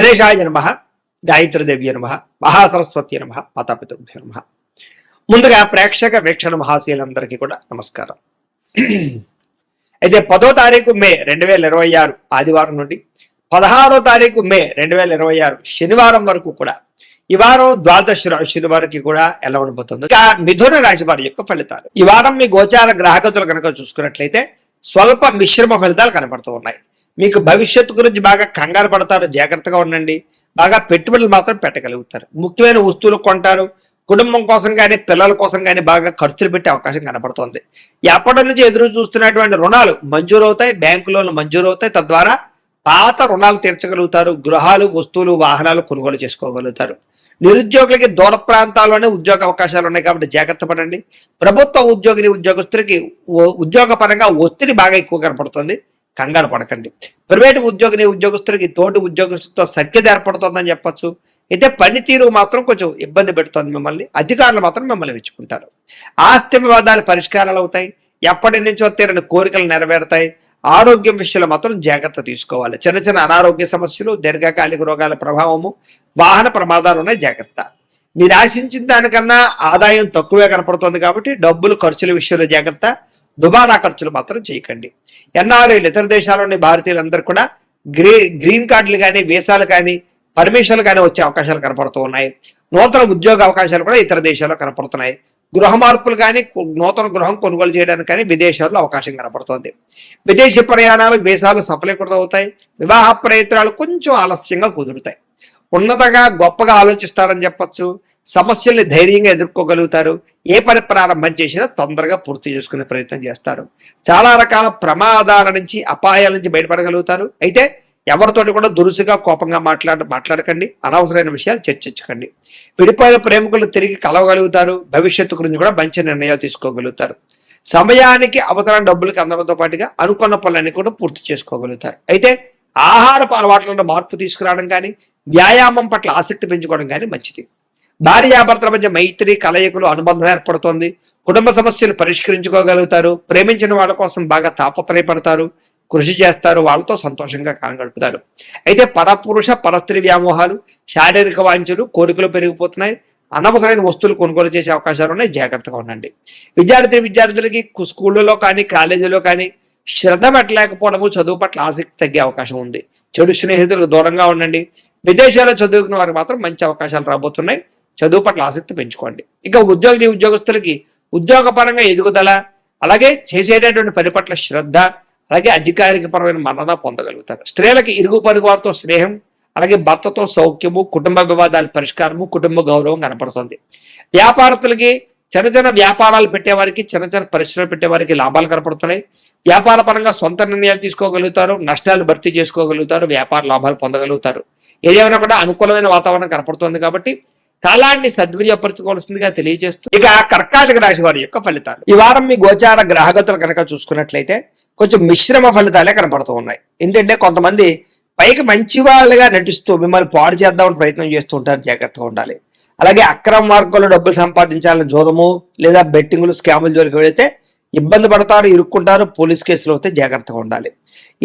గణేశాయ నమః, గాయత్రీదేవి నమః, మహాసరస్వతి నమః, మాతాపితృభ్యో నమః. ముందుగా ప్రేక్షక వీక్షణ మహాశీలందరికీ కూడా నమస్కారం. అయితే 10వ తారీఖు మే 2026 ఆదివారం నుండి 16వ తారీఖు మే 2026 శనివారం వరకు కూడా ఈ వారం ద్వాదశ రాశుల వారికి కూడా ఎలా ఉండబోతుంది. ఇక మిథున రాశి వారి యొక్క ఫలితాలు. ఈ వారం మీ గోచార గ్రహగతులు కనుక చూసుకున్నట్లయితే స్వల్ప మిశ్రమ ఫలితాలు కనపడుతూ ఉన్నాయి. మీకు భవిష్యత్తు గురించి బాగా కంగారు పడతారు, జాగ్రత్తగా ఉండండి. బాగా పెట్టుబడులు మాత్రం పెట్టగలుగుతారు. ముఖ్యమైన వస్తువులు కొంటారు. కుటుంబం కోసం కానీ పిల్లల కోసం కానీ బాగా ఖర్చులు పెట్టే అవకాశం కనపడుతోంది. ఎప్పటి నుంచి ఎదురు చూస్తున్నటువంటి రుణాలు మంజూరవుతాయి, బ్యాంకు లోన్లు మంజూరవుతాయి. తద్వారా పాత రుణాలు తీర్చగలుగుతారు. గృహాలు, వస్తువులు, వాహనాలు కొనుగోలు చేసుకోగలుగుతారు. నిరుద్యోగులకి దూర ప్రాంతాల్లోనే ఉద్యోగ అవకాశాలు ఉన్నాయి కాబట్టి జాగ్రత్త పడండి. ప్రభుత్వ ఉద్యోగస్తులకి ఉద్యోగపరంగా ఒత్తిడి బాగా ఎక్కువ కనపడుతుంది, కంగారు పడకండి. ప్రైవేటు ఉద్యోగస్తులకి తోటి ఉద్యోగస్తులతో సఖ్యత ఏర్పడుతుందని చెప్పొచ్చు. అయితే పనితీరు మాత్రం కొంచెం ఇబ్బంది పెడుతుంది మిమ్మల్ని. అధికారులు మాత్రం మిమ్మల్ని మెచ్చుకుంటారు. ఆస్తి వివాదాలు పరిష్కారాలు అవుతాయి. ఎప్పటి నుంచో తీరని కోరికలు నెరవేరుతాయి. ఆరోగ్యం విషయంలో మాత్రం జాగ్రత్త తీసుకోవాలి. చిన్న చిన్న అనారోగ్య సమస్యలు, దీర్ఘకాలిక రోగాల ప్రభావము, వాహన ప్రమాదాలు ఉన్నాయి, జాగ్రత్త. మీరు ఆశించిన దానికన్నా ఆదాయం తక్కువే కనపడుతుంది కాబట్టి డబ్బులు ఖర్చుల విషయంలో జాగ్రత్త. దుబారా ఖర్చులు మాత్రం చేయకండి. ఎన్ఆర్ఐలు, ఇతర దేశాల్లోని భారతీయులందరూ కూడా గ్రీన్ కార్డులు కానీ, వీసాలు కానీ, పర్మిషన్లు కానీ వచ్చే అవకాశాలు కనపడుతూ ఉన్నాయి. నూతన ఉద్యోగ అవకాశాలు కూడా ఇతర దేశాల్లో కనపడుతున్నాయి. గృహ మార్పులు కానీ, నూతన గృహం కొనుగోలు చేయడానికి కానీ విదేశాల్లో అవకాశం కనపడుతోంది. విదేశీ ప్రయాణాలు, వీసాలు సఫలీకృతం అవుతాయి. వివాహ ప్రయత్నాలు కొంచెం ఆలస్యంగా కుదురుతాయి. ఉన్నతంగా గొప్పగా ఆలోచిస్తారని చెప్పచ్చు. సమస్యల్ని ధైర్యంగా ఎదుర్కోగలుగుతారు. ఏ పని ప్రారంభం చేసినా తొందరగా పూర్తి చేసుకునే ప్రయత్నం చేస్తారు. చాలా రకాల ప్రమాదాల నుంచి, అపాయాల నుంచి బయటపడగలుగుతారు. అయితే ఎవరితోటి కూడా దురుసుగా, కోపంగా మాట్లాడకండి. అనవసరమైన విషయాలు చర్చించకండి. విడిపోయిన ప్రేమికులు తిరిగి కలవగలుగుతారు. భవిష్యత్తు గురించి కూడా మంచి నిర్ణయాలు తీసుకోగలుగుతారు. సమయానికి అవసరం డబ్బులకి అందడంతో పాటుగా అనుకున్న పనులన్నీ కూడా పూర్తి చేసుకోగలుగుతారు. అయితే ఆహారపు అలవాట్లలో మార్పు తీసుకురావడం కానీ, వ్యాయామం పట్ల ఆసక్తి పెంచుకోవడం కానీ మంచిది. భార్యాభర్తల మధ్య మైత్రి, కలయికలు, అనుబంధం ఏర్పడుతోంది. కుటుంబ సమస్యలు పరిష్కరించుకోగలుగుతారు. ప్రేమించిన వాళ్ళ కోసం బాగా తాపత్రయపడతారు, కృషి చేస్తారు. వాళ్ళతో సంతోషంగా కాలం గడుపుతారు. అయితే పరపురుష పరస్త్రీ వ్యామోహాలు, శారీరక వాంఛలు, కోరికలు పెరిగిపోతున్నాయి. అనవసరమైన వస్తువులు కొనుగోలు చేసే అవకాశాలు ఉన్నాయి, జాగ్రత్తగా ఉండండి. విద్యార్థులకి స్కూళ్ళలో కానీ, కాలేజీలో కానీ శ్రద్ధ పెట్టలేకపోవడము, చదువు పట్ల ఆసక్తి తగ్గే అవకాశం ఉంది. చెడు స్నేహితులకు దూరంగా ఉండండి. విదేశాల్లో చదువుకున్న వారికి మాత్రం మంచి అవకాశాలు రాబోతున్నాయి. చదువు పట్ల ఆసక్తి పెంచుకోండి. ఇక ఉద్యోగస్తులకి ఉద్యోగపరంగా ఎదుగుదల, అలాగే చేసేటటువంటి పని పట్ల శ్రద్ధ, అలాగే అధికారిక పరమైన మన్నన పొందగలుగుతారు. స్త్రీలకి ఇరుగు పొరుగు వారితో స్నేహం, అలాగే భర్తతో సౌఖ్యము, కుటుంబ వివాదాల పరిష్కారము, కుటుంబ గౌరవం కనపడుతుంది. వ్యాపారస్తులకి చిన్న చిన్న వ్యాపారాలు పెట్టేవారికి, చిన్న చిన్న పరిశ్రమలు పెట్టేవారికి లాభాలు కనపడుతున్నాయి. వ్యాపార పరంగా సొంత నిర్ణయాలు తీసుకోగలుగుతారు. నష్టాలు భర్తీ చేసుకోగలుగుతారు. వ్యాపార లాభాలు పొందగలుగుతారు. ఏదేమైనా కూడా అనుకూలమైన వాతావరణం కనపడుతుంది కాబట్టి కాలాన్ని సద్వినియోగపరచుకోవాల్సిందిగా తెలియజేస్తూ ఇక కర్కాటక రాశి వారి యొక్క ఫలితాలు. ఈ వారం మీ గోచార గ్రహగతులు కనుక చూసుకున్నట్లయితే కొంచెం మిశ్రమ ఫలితాలే కనపడుతూ ఉన్నాయి. ఏంటంటే కొంతమంది పైకి మంచి వాళ్ళుగా నటిస్తూ మిమ్మల్ని పాడు చేద్దామని ప్రయత్నం చేస్తూ ఉంటారు, జాగ్రత్తగా ఉండాలి. అలాగే అక్రమ మార్గంలో డబ్బులు సంపాదించాలని జోదము లేదా బెట్టింగులు, స్కాముల జోలికి వెళితే ఇబ్బంది పడతారు, ఇరుక్కుంటారు. పోలీస్ కేసులు అయితే జాగ్రత్తగా ఉండాలి.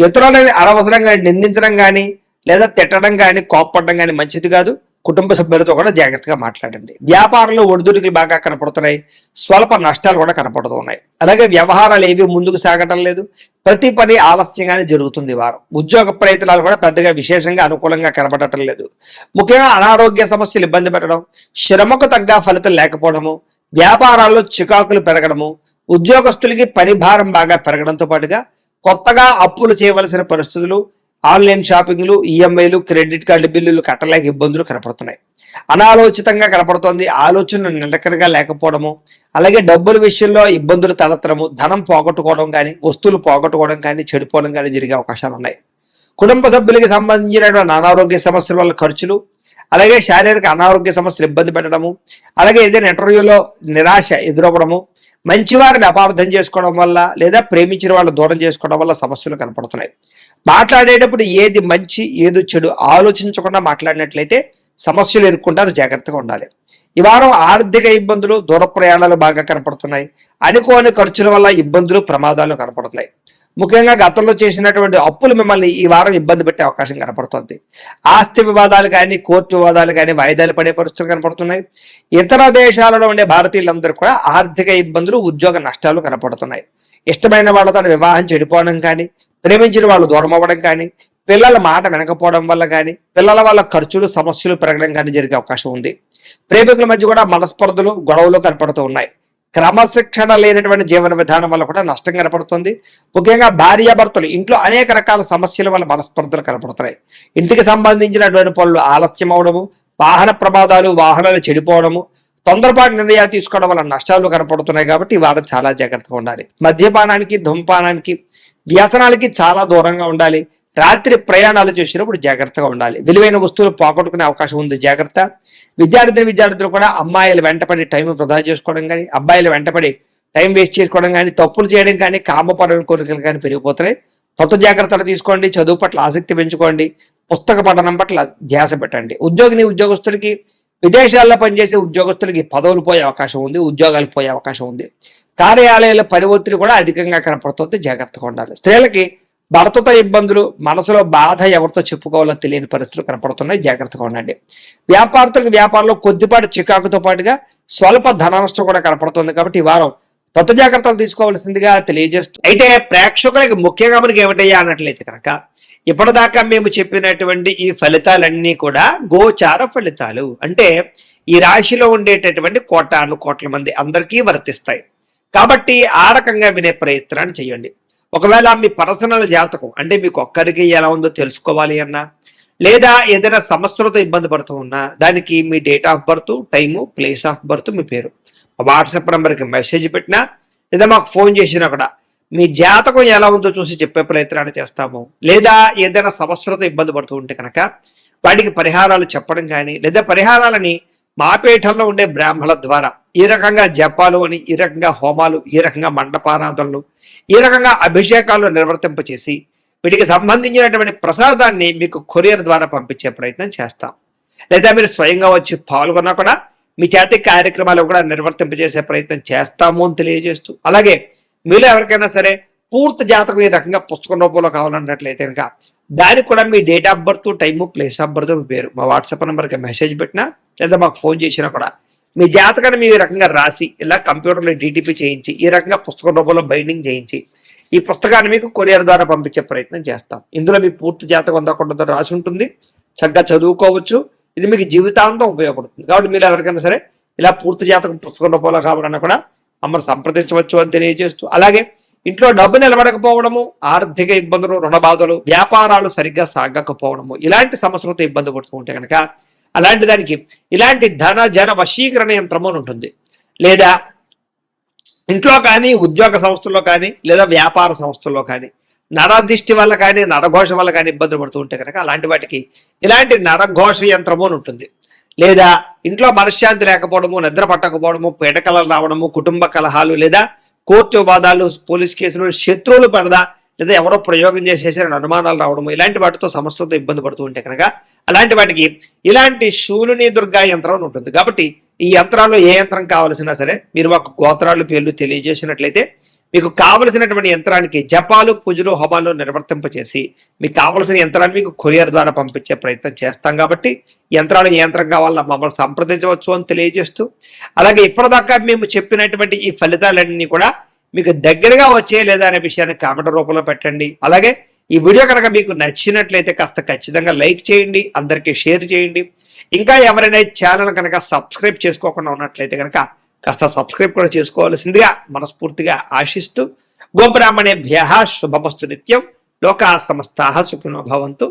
ఇతరులని అనవసరంగా నిందించడం కానీ, లేదా తిట్టడం కానీ, కోప్పడడం కానీ మంచిది కాదు. కుటుంబ సభ్యులతో కూడా జాగ్రత్తగా మాట్లాడండి. వ్యాపారంలో ఒడిదుడికి బాగా కనపడుతున్నాయి. స్వల్ప నష్టాలు కూడా కనపడుతున్నాయి. అలాగే వ్యవహారాలు ఏవి ముందుకు సాగటం లేదు. ప్రతి పని ఆలస్యంగానే జరుగుతుంది. వారం ఉద్యోగ ప్రయత్నాలు కూడా పెద్దగా విశేషంగా అనుకూలంగా కనపడటం లేదు. ముఖ్యంగా అనారోగ్య సమస్యలు ఇబ్బంది పెట్టడం, శ్రమకు తగ్గ ఫలితం లేకపోవడము, వ్యాపారాల్లో చికాకులు పెరగడము, ఉద్యోగస్తులకి పని భారం బాగా పెరగడంతో పాటుగా కొత్తగా అప్పులు చేయవలసిన పరిస్థితులు, ఆన్లైన్ షాపింగ్లు, ఈఎంఐలు, క్రెడిట్ కార్డు బిల్లులు కట్టలేక ఇబ్బందులు కనపడుతున్నాయి. అనాలోచితంగా కనపడుతోంది. ఆలోచనలు నిలకడగా లేకపోవడము, అలాగే డబ్బుల విషయంలో ఇబ్బందులు తలెత్తడము, ధనం పోగొట్టుకోవడం కానీ, వస్తువులు పోగొట్టుకోవడం కానీ, చెడిపోవడం కానీ జరిగే అవకాశాలు ఉన్నాయి. కుటుంబ సభ్యులకి సంబంధించినటువంటి అనారోగ్య సమస్యల వల్ల ఖర్చులు, అలాగే శారీరక అనారోగ్య సమస్యలు ఇబ్బంది పెట్టడము, అలాగే ఏదైనా ఇంటర్వ్యూలో నిరాశ ఎదురవ్వడము, మంచివారిని అపార్థం చేసుకోవడం వల్ల లేదా ప్రేమించిన వాళ్ళు దూరం చేసుకోవడం వల్ల సమస్యలు కనపడుతున్నాయి. మాట్లాడేటప్పుడు ఏది మంచి ఏది చెడు ఆలోచించకుండా మాట్లాడినట్లయితే సమస్యలు ఎదుర్కొంటారు, జాగ్రత్తగా ఉండాలి. ఈ వారం ఆర్థిక ఇబ్బందులు, దూర ప్రయాణాలు బాగా కనపడుతున్నాయి. అనుకోని ఖర్చుల వల్ల ఇబ్బందులు, ప్రమాదాలు కనపడుతున్నాయి. ముఖ్యంగా గతంలో చేసినటువంటి అప్పులు మిమ్మల్ని ఈ వారం ఇబ్బంది పెట్టే అవకాశం కనపడుతుంది. ఆస్తి వివాదాలు కానీ, కోర్టు వివాదాలు కానీ వాయిదాలు పడే పరిస్థితులు కనపడుతున్నాయి. ఇతర దేశాలలో ఉండే భారతీయులందరూ కూడా ఆర్థిక ఇబ్బందులు, ఉద్యోగ నష్టాలు కనపడుతున్నాయి. ఇష్టమైన వాళ్ళతో వివాహం చెడిపోవడం కానీ, ప్రేమించిన వాళ్ళు దూరం అవ్వడం కానీ, పిల్లల మాట వినకపోవడం వల్ల కానీ, పిల్లల వల్ల ఖర్చులు, సమస్యలు పెరగడం కానీ జరిగే అవకాశం ఉంది. ప్రేమికుల మధ్య కూడా మనస్పర్ధలు, గొడవలు కనపడుతూ ఉన్నాయి. క్రమశిక్షణ లేనటువంటి జీవన విధానం వల్ల కూడా నష్టం కనపడుతుంది. ముఖ్యంగా భార్యాభర్తలు ఇంట్లో అనేక రకాల సమస్యల వల్ల మనస్పర్ధలు కనపడుతున్నాయి. ఇంటికి సంబంధించినటువంటి పనులు ఆలస్యం అవడము, వాహన ప్రమాదాలు, వాహనాలు చెడిపోవడము, తొందరపాటు నిర్ణయాలు తీసుకోవడం వల్ల నష్టాలు కనపడుతున్నాయి. కాబట్టి ఈ వారం చాలా జాగ్రత్తగా ఉండాలి. మద్యపానానికి, ధూమపానానికి, వ్యసనాలకి చాలా దూరంగా ఉండాలి. రాత్రి ప్రయాణాలు చేసినప్పుడు జాగ్రత్తగా ఉండాలి. విలువైన వస్తువులు పోగొట్టుకునే అవకాశం ఉంది, జాగ్రత్త. విద్యార్థులు కూడా అమ్మాయిలు వెంటపడి టైం వృధా చేసుకోవడం కానీ, అబ్బాయిలు వెంటపడి టైం వేస్ట్ చేసుకోవడం కానీ, తప్పులు చేయడం కానీ, కామపరమైన కోరికలు కానీ పెరిగిపోతున్నాయి. కొత్త జాగ్రత్తలు తీసుకోండి. చదువు పట్ల ఆసక్తి పెంచుకోండి. పుస్తక పఠనం పట్ల ధ్యాస పెట్టండి. ఉద్యోగస్తులకి, విదేశాల్లో పనిచేసే ఉద్యోగస్తులకి పదవులు పోయే అవకాశం ఉంది, ఉద్యోగాలు పోయే అవకాశం ఉంది. కార్యాలయాల పని ఒత్తిడి కూడా అధికంగా కనపడుతుంది, జాగ్రత్తగా ఉండాలి. స్త్రీలకి భర్తతో ఇబ్బందులు, మనసులో బాధ, ఎవరితో చెప్పుకోవాలో తెలియని పరిస్థితులు కనపడుతున్నాయి, జాగ్రత్తగా ఉండండి. వ్యాపారస్తులకు వ్యాపారంలో కొద్దిపాటి చికాకుతో పాటుగా స్వల్ప ధన నష్టం కూడా కనపడుతుంది. కాబట్టి ఈ వారం కొత్త జాగ్రత్తలు తీసుకోవాల్సిందిగా తెలియజేస్తూ, అయితే ప్రేక్షకులకి ముఖ్యంగా మనకి ఏమిటయ్యా అన్నట్లయితే కనుక, ఇప్పటిదాకా మేము చెప్పినటువంటి ఈ ఫలితాలన్నీ కూడా గోచార ఫలితాలు. అంటే ఈ రాశిలో ఉండేటటువంటి కోట్ల మంది అందరికీ వర్తిస్తాయి. కాబట్టి ఆ రకంగా వినే ప్రయత్నాన్ని చేయండి. ఒకవేళ మీ పర్సనల్ జాతకం అంటే మీకు ఒక్కరికి ఎలా ఉందో తెలుసుకోవాలి అన్నా, లేదా ఏదైనా సమస్యలతో ఇబ్బంది పడుతూ ఉన్నా, దానికి మీ date of birth, time, place of birth, మీ పేరు వాట్సాప్ నెంబర్కి మెసేజ్ పెట్టినా, లేదా మాకు ఫోన్ చేసినా కూడా మీ జాతకం ఎలా ఉందో చూసి చెప్పే ప్రయత్నాన్ని చేస్తాము. లేదా ఏదైనా సమస్యలతో ఇబ్బంది పడుతూ ఉంటే కనుక వాటికి పరిహారాలు చెప్పడం కానీ, లేదా పరిహారాలని మా పీఠంలో ఉండే బ్రాహ్మణుల ద్వారా ఈ రకంగా జపాలు అని, ఈ రకంగా హోమాలు, ఈ రకంగా మండపారాధనలు, ఈ రకంగా అభిషేకాలు నిర్వర్తింపచేసి వీటికి సంబంధించినటువంటి ప్రసాదాన్ని మీకు కొరియర్ ద్వారా పంపించే ప్రయత్నం చేస్తాం. లేదా మీరు స్వయంగా వచ్చి పాల్గొన్నా కూడా మీ చేతి కార్యక్రమాలు కూడా నిర్వర్తింపజేసే ప్రయత్నం చేస్తాము అని తెలియజేస్తూ, అలాగే మీలో ఎవరికైనా సరే పూర్తి జాతకం ఈ రకంగా పుస్తకం రూపంలో కావాలన్నట్లయితే కనుక దానికి కూడా మీ date of birth, time, place of birth, మీ పేరు మా వాట్సాప్ నెంబర్కి మెసేజ్ పెట్టినా, లేదా మాకు ఫోన్ చేసినా కూడా మీ జాతకాన్ని మీ రకంగా రాసి ఇలా కంప్యూటర్లో డిటిపి చేయించి ఈ రకంగా పుస్తకం రూపంలో బైండింగ్ చేయించి ఈ పుస్తకాన్ని మీకు కొరియర్ ద్వారా పంపించే ప్రయత్నం చేస్తాం. ఇందులో మీ పూర్తి జాతకం అందకుండా రాసి ఉంటుంది, చక్కగా చదువుకోవచ్చు. ఇది మీకు జీవితాంతం ఉపయోగపడుతుంది. కాబట్టి మీరు ఎవరికైనా సరే ఇలా పూర్తి జాతకం పుస్తకం రూపంలో కావాలన్నా కూడా మమ్మల్ని సంప్రదించవచ్చు అని తెలియజేస్తూ, అలాగే ఇంట్లో డబ్బు నిలబడకపోవడము, ఆర్థిక ఇబ్బందులు, రుణ బాధలు, వ్యాపారాలు సరిగ్గా సాగకపోవడము, ఇలాంటి సమస్యలతో ఇబ్బంది పడుతూ ఉంటే కనుక అలాంటి దానికి ఇలాంటి ధన జన వశీకరణ యంత్రము అని ఉంటుంది. లేదా ఇంట్లో కానీ, ఉద్యోగ సంస్థల్లో కానీ, లేదా వ్యాపార సంస్థల్లో కానీ నరదిష్టి వల్ల కానీ, నరఘోష వల్ల కానీ ఇబ్బందులు పడుతూ ఉంటే కనుక అలాంటి వాటికి ఇలాంటి నరఘోష యంత్రము అని ఉంటుంది. లేదా ఇంట్లో మనశ్శాంతి లేకపోవడము, నిద్ర పట్టకపోవడము, పీడకలలు రావడము, కుటుంబ కలహాలు, లేదా కోర్టు వివాదాలు, పోలీస్ కేసులు, శత్రువులు పడదా, లేదా ఎవరో ప్రయోగం చేసేసిన అనుమానాలు రావడము, ఇలాంటి వాటితో సమస్యలతో ఇబ్బంది పడుతూ ఉంటే కనుక అలాంటి వాటికి ఇలాంటి శూలిని దుర్గా యంత్రం అని ఉంటుంది. కాబట్టి ఈ యంత్రాల్లో ఏ యంత్రం కావలసినా సరే మీరు మాకు గోత్రాలు, పేర్లు తెలియజేసినట్లయితే మీకు కావలసినటువంటి యంత్రానికి జపాలు, పూజలు, హోమాలు నిర్వర్తింపచేసి మీకు కావలసిన యంత్రాన్ని మీకు కొరియర్ ద్వారా పంపించే ప్రయత్నం చేస్తాం. కాబట్టి యంత్రాలు ఏ యంత్రం కావాలన్నా మమ్మల్ని సంప్రదించవచ్చు అని తెలియజేస్తూ, అలాగే ఇప్పటిదాకా మేము చెప్పినటువంటి ఈ ఫలితాలన్నీ కూడా మీకు దగ్గరగా వచ్చే లేదా అనే విషయాన్ని కామెంట్ రూపంలో పెట్టండి. అలాగే ఈ వీడియో కనుక మీకు నచ్చినట్లయితే కాస్త ఖచ్చితంగా లైక్ చేయండి, అందరికీ షేర్ చేయండి. ఇంకా ఎవరైనా ఛానల్ కనుక సబ్స్క్రైబ్ చేసుకోకుండా ఉన్నట్లయితే కనుక కాస్త సబ్స్క్రైబ్ కూడా చేసుకోవాల్సిందిగా మనస్ఫూర్తిగా ఆశిస్తూ, గోబ్రాహ్మణేభ్యః శుభమస్తు నిత్యం, లోకాః సమస్తాః సుఖినో భవంతు.